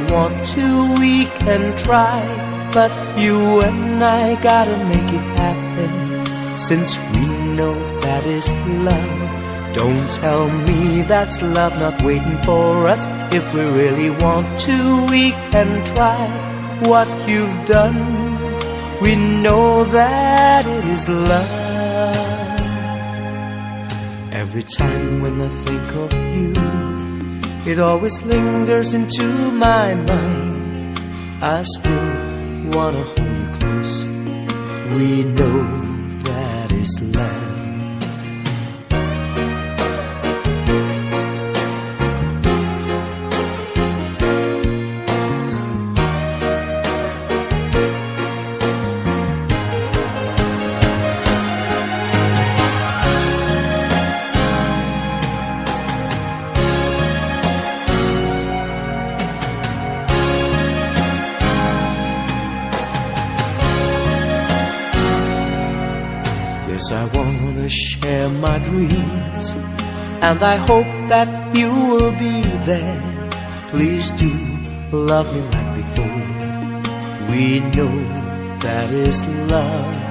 want to, we can try. But you and I gotta make it happen, since we know that is love. Don't tell me that's love not waiting for us. If we really want to, we can try. What you've done, we know that it is love. Every time when I think of you, it always lingers into my mind. I still wanna hold you close. We know that is love. I wanna share my dreams, and I hope that you will be there. Please do love me like before. We know that is love.